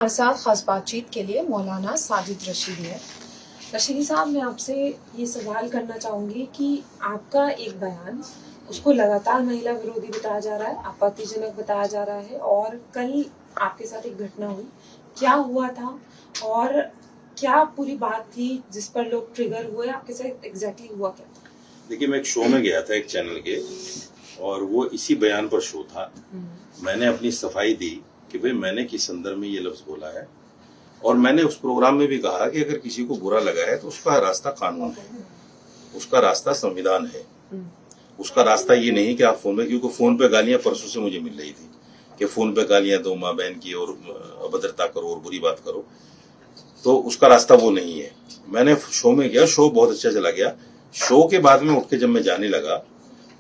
हमारे साथ खास बातचीत के लिए मौलाना साजिद रशीदी है। रशीदी साहब, मैं आपसे ये सवाल करना चाहूँगी कि आपका एक बयान उसको लगातार महिला विरोधी बताया जा रहा है, आपत्तिजनक बताया जा रहा है, और कल आपके साथ एक घटना हुई। क्या हुआ था और क्या पूरी बात थी जिस पर लोग ट्रिगर हुए? आपके साथ एग्जैक्टली हुआ क्या था? देखिए, मैं एक शो में गया था, एक चैनल के, और वो इसी बयान पर शो था। मैंने अपनी सफाई दी कि भाई मैंने किस संदर्भ में ये लफ्ज बोला है, और मैंने उस प्रोग्राम में भी कहा कि अगर किसी को बुरा लगा है तो उसका रास्ता कानून है, उसका रास्ता संविधान है, उसका रास्ता ये नहीं कि आप फोन में, क्योंकि फोन पे गालियां परसों से मुझे मिल रही थी कि फोन पे गालियां दो माँ बहन की और अभद्रता करो और बुरी बात करो, तो उसका रास्ता वो नहीं है। मैंने शो में गया, शो बहुत अच्छा चला गया। शो के बाद में उठ के जब मैं जाने लगा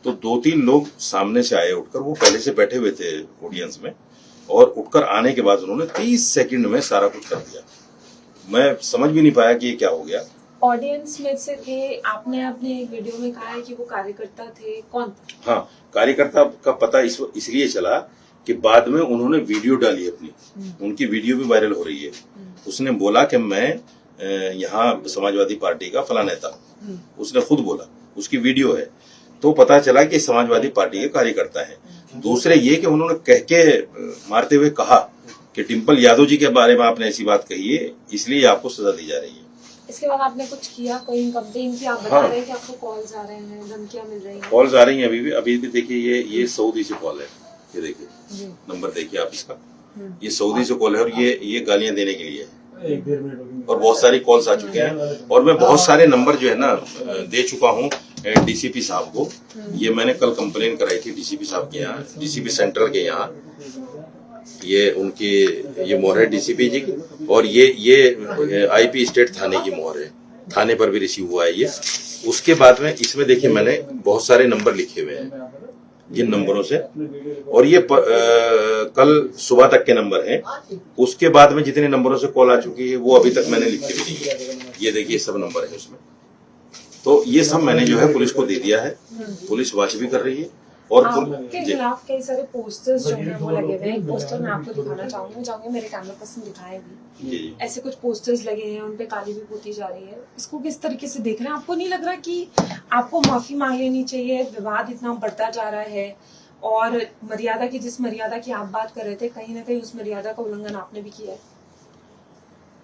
तो 2-3 लोग सामने से आए उठकर, वो पहले से बैठे हुए थे ऑडियंस में, और उठकर आने के बाद उन्होंने 30 सेकंड में सारा कुछ कर दिया। मैं समझ भी नहीं पाया कि ये क्या हो गया। ऑडियंस में से थे, आपने अपने एक वीडियो में कहा है कि वो कार्यकर्ता थे, कौन था? हाँ, कार्यकर्ता का पता इसलिए चला कि बाद में उन्होंने वीडियो डाली अपनी, उनकी वीडियो भी वायरल हो रही है। उसने बोला कि मैं यहाँ समाजवादी पार्टी का फला नेता, उसने खुद बोला, उसकी वीडियो है, तो पता चला कि समाजवादी पार्टी के कार्यकर्ता है। दूसरे ये कि उन्होंने कह के मारते हुए कहा कि डिम्पल यादव जी के बारे में आपने ऐसी बात कही है, इसलिए आपको सजा दी जा रही है। इसके बाद आपने कुछ किया, कोई कंप्लेन की? आप बता रहे हैं कि आपको कॉल्स आ रहे हैं, धमकियां मिल रही हैं। कॉल्स आ रही हैं अभी भी देखिए, ये सऊदी से कॉल है, ये देखिए नंबर देखिए आप इसका, ये सऊदी से कॉल है, और ये गालियां देने के लिए है, और बहुत सारी कॉल्स आ चुके हैं, और मैं बहुत सारे नंबर जो है ना दे चुका हूँ डीसीपी साहब को। ये मैंने कल कंप्लेन कराई थी डीसीपी साहब के यहाँ, डीसीपी सेंट्रल के यहाँ। ये उनकी ये मोहर है डीसीपी जी की, और ये आईपी स्टेट थाने की मोहर है, थाने पर भी रिसीव हुआ है ये। उसके बाद में इसमें देखिए मैंने बहुत सारे नंबर लिखे हुए हैं जिन नंबरों से, और ये कल सुबह तक के नंबर हैं। उसके बाद में जितने नंबरों से कॉल आ चुकी है वो अभी तक मैंने लिखे भी नहीं है। ये देखिए सब नंबर है उसमें, तो ये सब मैंने जो है पुलिस को दे दिया है, पुलिस वॉच भी कर रही है। और आपके खिलाफ कई सारे पोस्टर्स जो हैं वो लगे हुए हैं। एक पोस्टर मैं आपको दिखाना चाहूंगी, मेरे कैमरा पर्सन दिखाए भी। ऐसे कुछ पोस्टर्स लगे हैं, उनपे काली भी पोती जा रही है। इसको किस तरीके से देख रहे हैं? आपको नहीं लग रहा कि आपको माफी मांग लेनी चाहिए? विवाद इतना बढ़ता जा रहा है, और मर्यादा की, जिस मर्यादा की आप बात कर रहे थे, कहीं ना कहीं उस मर्यादा का उल्लंघन आपने भी किया है।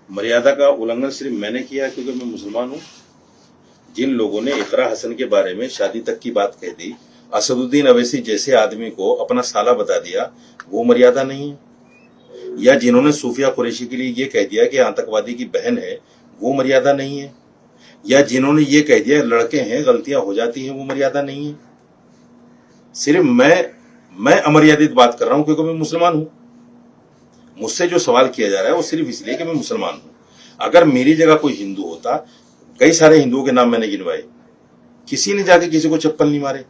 मर्यादा का उल्लंघन सिर्फ मैंने किया क्योंकि मैं मुसलमान हूँ। जिन लोगों ने इकरा हसन के बारे में शादी तक की बात कह दी, असदुद्दीन अवैसी जैसे आदमी को अपना साला बता दिया, वो मर्यादा नहीं है। या जिन्होंने सूफिया कुरैशी के लिए ये कह दिया कि आतंकवादी की बहन है, वो मर्यादा नहीं है। या जिन्होंने ये कह दिया लड़के हैं, गलतियां हो जाती हैं, वो मर्यादा नहीं है। सिर्फ मैं अमर्यादित बात कर रहा हूं क्योंकि मैं मुसलमान हूं। मुझसे जो सवाल किया जा रहा है वो सिर्फ इसलिए कि मैं मुसलमान हूं। अगर मेरी जगह कोई हिंदू होता, कई सारे हिंदुओं के नाम मैंने गिनवाए, किसी ने जाके किसी को चप्पल नहीं मारे,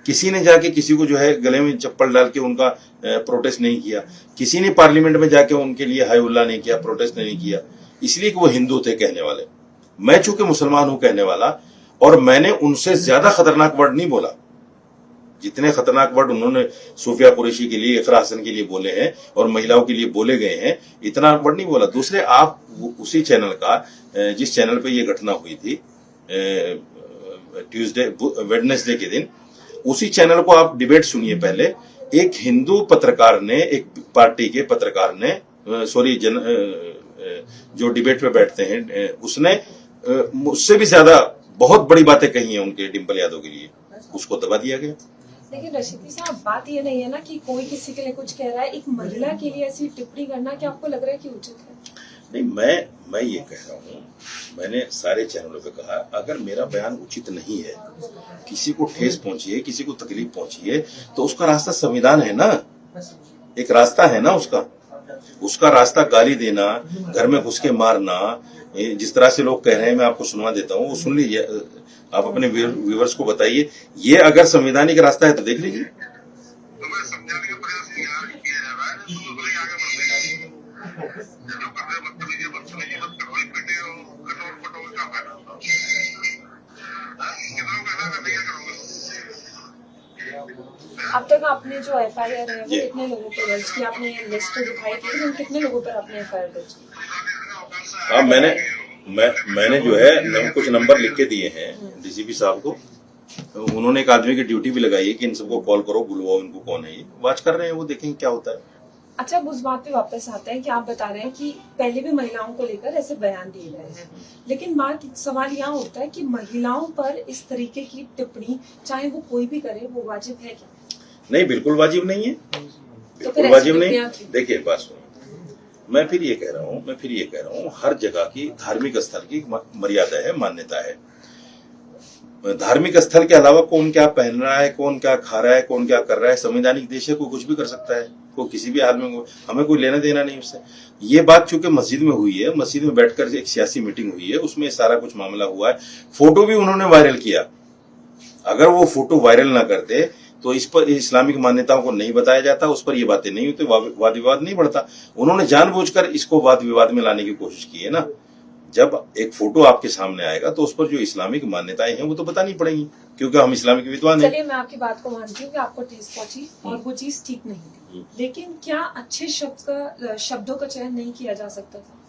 किसी ने जाके किसी को जो है गले में चप्पल डाल के उनका प्रोटेस्ट नहीं किया, किसी ने पार्लियामेंट में जाके उनके लिए हाय उल्ला नहीं किया, प्रोटेस्ट नहीं किया, इसलिए कि वो हिंदू थे कहने वाले। मैं चूंकि मुसलमान हूं कहने वाला, और मैंने उनसे ज्यादा खतरनाक वर्ड नहीं बोला। जितने खतरनाक वर्ड उन्होंने सूफिया कुरैशी के लिए, इकरा हसन के लिए बोले हैं और महिलाओं के लिए बोले गए हैं, इतना वर्ड नहीं बोला। दूसरे, आप उसी चैनल का, जिस चैनल पे ये घटना हुई थी वेडनेसडे के दिन, उसी चैनल को आप डिबेट सुनिए। पहले एक हिंदू पत्रकार ने, एक पार्टी के पत्रकार ने, जो डिबेट पे बैठते हैं, उसने मुझसे भी ज्यादा बहुत बड़ी बातें कही हैं उनके डिम्पल यादव के लिए, उसको दबा दिया गया। लेकिन रशीदी साहब, बात ये नहीं है ना कि कोई किसी के लिए कुछ कह रहा है, एक महिला के लिए ऐसी टिप्पणी करना क्या आपको लग रहा है कि उचित है? नहीं, मैं ये कह रहा हूँ, मैंने सारे चैनलों पे कहा, अगर मेरा बयान उचित नहीं है, किसी को ठेस पहुंची है, किसी को तकलीफ पहुंची है, तो उसका रास्ता संविधान है ना, एक रास्ता है ना उसका रास्ता गाली देना, घर में घुस के मारना, जिस तरह से लोग कह रहे हैं, मैं आपको सुनवा देता हूँ, वो सुन लीजिए, आप अपने व्यूवर्स को बताइए। ये अगर संवैधानिक रास्ता है तो देख लीजिए। अब तक आपने जो एफआईआर है वो जी। कितने लोगों पर दर्ज की? आपने ये लिस्ट तो दिखाई थी, लेकिन कितने लोगों पर आपने एफआईआर दर्ज की? हाँ, मैंने जो है कुछ नंबर लिख के दिए हैं डीसीपी साहब को। तो उन्होंने एक आदमी की ड्यूटी भी लगाई है कि इन सबको कॉल करो, बुलवाओ इनको, कौन है ये, वॉच कर रहे हैं, वो देखेंगे क्या होता है। अच्छा, अब उस बात पे वापस आते हैं कि आप बता रहे हैं कि पहले भी महिलाओं को लेकर ऐसे बयान दिए गए हैं, लेकिन सवाल यहाँ उठता है कि महिलाओं पर इस तरीके की टिप्पणी चाहे वो कोई भी करे, वो वाजिब है क्या? नहीं, बिल्कुल वाजिब नहीं है, तो बिल्कुल वाजिब नहीं। देखिए बात सुनो, मैं फिर ये कह रहा हूँ हर जगह की धार्मिक स्थल की मर्यादा है, मान्यता है। धार्मिक स्थल के अलावा कौन क्या पहन रहा है, कौन क्या खा रहा है, कौन क्या कर रहा है, संवैधानिक देश है, कोई कुछ भी कर सकता है, कोई किसी भी हाल में, हमें कोई लेना देना नहीं उससे। ये बात चूंकि मस्जिद में हुई है, मस्जिद में बैठकर एक सियासी मीटिंग हुई है, उसमें सारा कुछ मामला हुआ है, फोटो भी उन्होंने वायरल किया। अगर वो फोटो वायरल ना करते तो इस पर इस्लामिक मान्यताओं को नहीं बताया जाता, उस पर ये बातें नहीं होती, वाद विवाद नहीं बढ़ता। उन्होंने जानबूझकर इसको वाद विवाद में लाने की कोशिश की है ना। जब एक फोटो आपके सामने आएगा तो उस पर जो इस्लामिक मान्यताएं हैं वो तो बतानी पड़ेगी, क्योंकि हम इस्लामिक विद्वान हैं। चलिए, मैं आपकी बात को मानती हूँ कि आपको ठेस पहुंची और वो चीज ठीक नहीं थी, लेकिन क्या अच्छे शब्दों का चयन नहीं किया जा सकता था?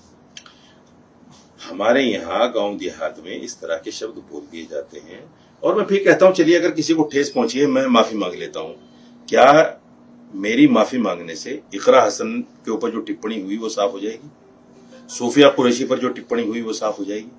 हमारे यहाँ गांव देहात में इस तरह के शब्द बोल दिए जाते हैं, और मैं फिर कहता हूँ चलिए अगर किसी को ठेस पहुंची है, मैं माफी मांग लेता हूँ। क्या मेरी माफी मांगने से इकरा हसन के ऊपर जो टिप्पणी हुई वो साफ हो जाएगी? सूफिया कुरैशी पर जो टिप्पणी हुई वो साफ हो जाएगी?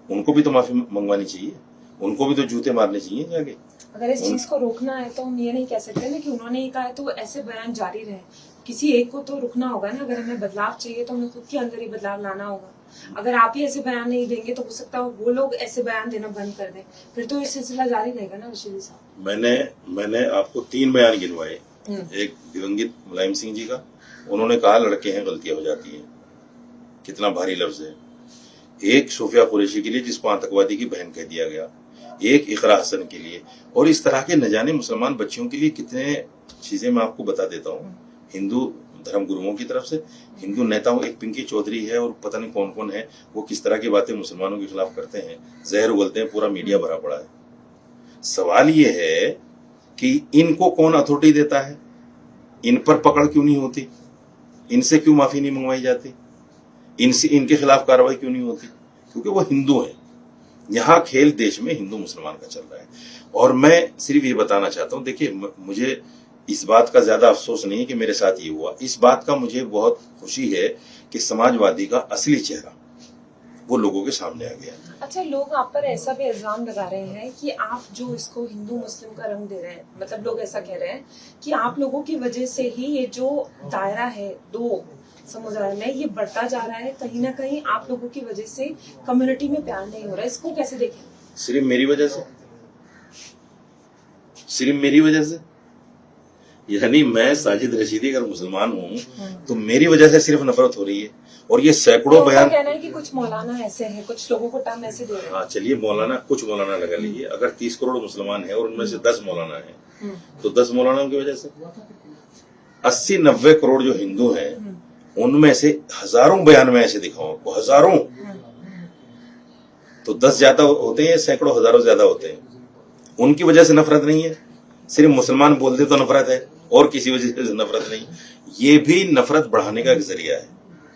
उनको भी तो माफी मंगवानी चाहिए, उनको भी तो जूते मारने चाहिए जाके। अगर इस चीज को रोकना है तो हम ये नहीं कह सकते ना कि उन्होंने ये कहा है तो ऐसे बयान जारी रहे। किसी एक को तो रुकना होगा ना। अगर हमें बदलाव चाहिए तो हमें खुद के अंदर ही बदलाव लाना होगा। अगर आप ही ऐसे बयान नहीं देंगे तो हो सकता है वो लोग ऐसे बयान देना बंद कर दें, फिर तो ये सिलसिला जारी रहेगा ना। रशीदी साहब, मैंने आपको 3 बयान गिनवाए। एक दिवंगित मुलायम सिंह जी का, उन्होंने कहा लड़के हैं, गलतियां हो जाती हैं, कितना भारी लफ्ज है। एक सूफिया कुरैशी के लिए जिसको आतंकवादी की बहन कह दिया गया, एक इकरा हसन के लिए, और इस तरह के न जाने मुसलमान बच्चियों के लिए कितने चीजें मैं आपको बता देता हूँ। हिंदू धर्म गुरुओं की तरफ से, हिंदू नेताओं, एक पिंकी चौधरी है और पता नहीं कौन कौन है, वो किस तरह की बातें मुसलमानों के खिलाफ करते हैं, जहर उगलते हैं, पूरा मीडिया भरा पड़ा है। सवाल ये है कि इनको कौन अथॉरिटी देता है? इन पर पकड़ क्यों नहीं होती? इनसे क्यों माफी नहीं मंगवाई जाती? इनके खिलाफ कार्रवाई क्यों नहीं होती? क्योंकि वो हिंदू हैं। यहाँ खेल देश में हिंदू मुसलमान का चल रहा है। और मैं सिर्फ ये बताना चाहता हूँ, देखिए मुझे इस बात का ज्यादा अफसोस नहीं है कि मेरे साथ ये हुआ, इस बात का मुझे बहुत खुशी है कि समाजवादी का असली चेहरा वो लोगों के सामने आ गया। अच्छा, लोग आप पर ऐसा भी इल्जाम लगा रहे हैं कि आप जो इसको हिंदू मुस्लिम का रंग दे रहे हैं, मतलब लोग ऐसा कह रहे हैं कि आप लोगों की वजह से ही ये जो दायरा है दो समुदाय में ये बढ़ता जा रहा है। कहीं ना कहीं आप लोगों की वजह से कम्युनिटी में प्यार नहीं हो रहा है। इसको कैसे देखें? सिर्फ मेरी वजह से? सिर्फ मेरी वजह से? यानी मैं साजिद रशीदी अगर मुसलमान हूँ तो मेरी वजह से सिर्फ नफरत हो रही है? और ये सैकड़ों बयान, कहना है कि कुछ मौलाना ऐसे हैं, कुछ लोगों को टर्म ऐसे दे रहे हैं। हाँ चलिए, मौलाना, कुछ मौलाना लगा लीजिए। अगर 30 करोड़ मुसलमान है और उनमें से 10 मौलाना है, तो 10 मौलानाओं की वजह से 80-90 करोड़ जो हिंदू हैं उनमें से हजारों बयान में ऐसे दिखाऊं आपको, हजारों, तो 10 ज्यादा होते हैं, सैकड़ों हजारों ज्यादा होते हैं। उनकी वजह से नफरत नहीं है, सिर्फ मुसलमान बोल दे तो नफरत है, और किसी वजह से नफरत नहीं। ये भी नफरत बढ़ाने का एक जरिया है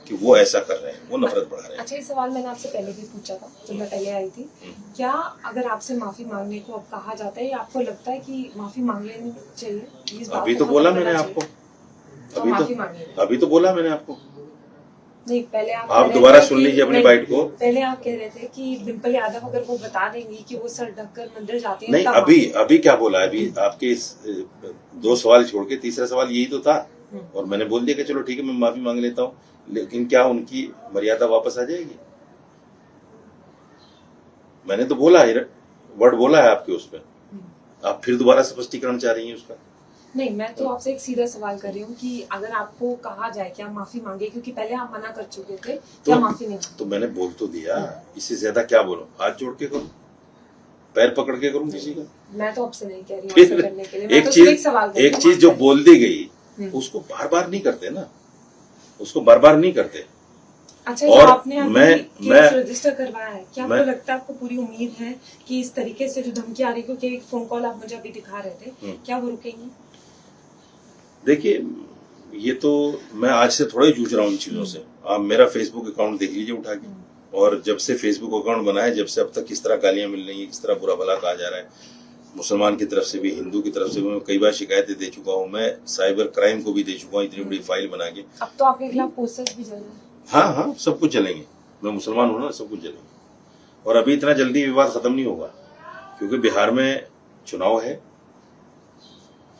कि वो ऐसा कर रहे हैं, वो नफरत बढ़ा रहे हैं। अच्छा, ये सवाल मैंने आपसे पहले भी पूछा था जब मैं पहले आई थी। क्या अगर आपसे माफी मांगने को अब कहा जाता है, या आपको लगता है कि माफी मांग लेनी चाहिए? अभी तो बोला मैंने आपको, अभी तो बोला मैंने आपको। नहीं, पहले आप दोबारा सुन लीजिए अपनी बाइट को। पहले आप कह रहे थे कि डिम्पल यादव अगर वो बता देंगी कि वो सर ढककर मंदिर जाती है, नहीं, अभी क्या बोला? अभी आपके 2 सवाल छोड़ के तीसरा सवाल यही तो था, और मैंने बोल दिया कि चलो ठीक है मैं माफी मांग लेता हूँ, लेकिन क्या उनकी मर्यादा वापस आ जाएगी? मैंने तो बोला है, वर्ड बोला है आपके उस पर, आप फिर दोबारा स्पष्टीकरण चाह रही हैं उसका? नहीं, मैं तो आपसे एक सीधा सवाल कर रही हूँ कि अगर आपको कहा जाए कि आप माफी मांगे, क्योंकि पहले आप मना कर चुके थे, क्या माफी नहीं? तो मैंने बोल तो दिया, इससे ज्यादा क्या बोलूं? हाथ जोड़ के करूं, पैर पकड़ के करूं किसी का? मैं तो आपसे नहीं कह रही हूँ ऐसा करने के लिए। एक चीज जो बोल दी गई उसको बार बार नहीं करते ना, उसको बार बार नहीं करते। अच्छा, और जो आपने अभी मैं केस रजिस्टर करवाया है, क्या आपको मैं- लगता है, आपको पूरी उम्मीद है कि इस तरीके से जो धमकी आ रही है, क्योंकि एक फोन कॉल आप मुझे अभी दिखा रहे थे, क्या वो रुकेंगे? देखिए, ये तो मैं आज से थोड़ा ही जूझ रहा हूँ इन चीजों से। आप मेरा फेसबुक अकाउंट देख लीजिए उठा के, और जब से फेसबुक अकाउंट बना है, जब से अब तक किस तरह गालियां मिल रही है, किस तरह बुरा भला कहा जा रहा है, मुसलमान की तरफ से भी, हिंदू की तरफ से भी। मैं कई बार शिकायतें दे चुका हूँ, मैं साइबर क्राइम को भी दे चुका हूँ, इतनी बड़ी फाइल बना के। अब तो आपके खिलाफ पोस्टर्स भी चल रहे हैं। हाँ हाँ, सब कुछ चलेंगे, मैं मुसलमान हूं ना, सब कुछ चलेंगे। और अभी इतना जल्दी विवाद खत्म नहीं होगा, क्योंकि बिहार में चुनाव है,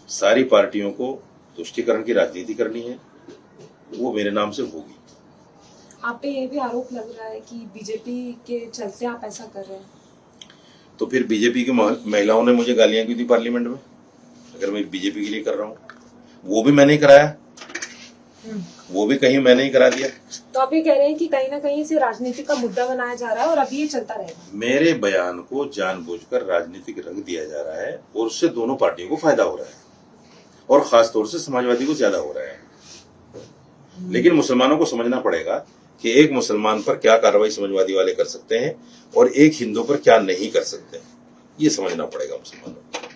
सारी पार्टियों को तुष्टीकरण की राजनीति करनी है, वो मेरे नाम से होगी। आप पे ये भी आरोप लग रहा है कि बीजेपी के चलते आप ऐसा कर रहे हैं। तो फिर बीजेपी की महिलाओं ने मुझे गालियां क्यों दी पार्लियामेंट में, अगर मैं बीजेपी के लिए कर रहा हूँ? वो भी मैंने ही कराया, वो भी कहीं मैंने ही करा दिया। तो आप ये कह रहे हैं कि कहीं ना कहीं इसे राजनीति का मुद्दा बनाया जा रहा है और अभी ये चलता रहेगा। मेरे बयान को जानबूझकर राजनीतिक रंग दिया जा रहा है, और उससे दोनों पार्टियों को फायदा हो रहा है, और खासतौर से समाजवादी को ज्यादा हो रहा है। लेकिन मुसलमानों को समझना पड़ेगा कि एक मुसलमान पर क्या कार्रवाई समाजवादी वाले कर सकते हैं और एक हिंदू पर क्या नहीं कर सकते, ये समझना पड़ेगा मुसलमानों को।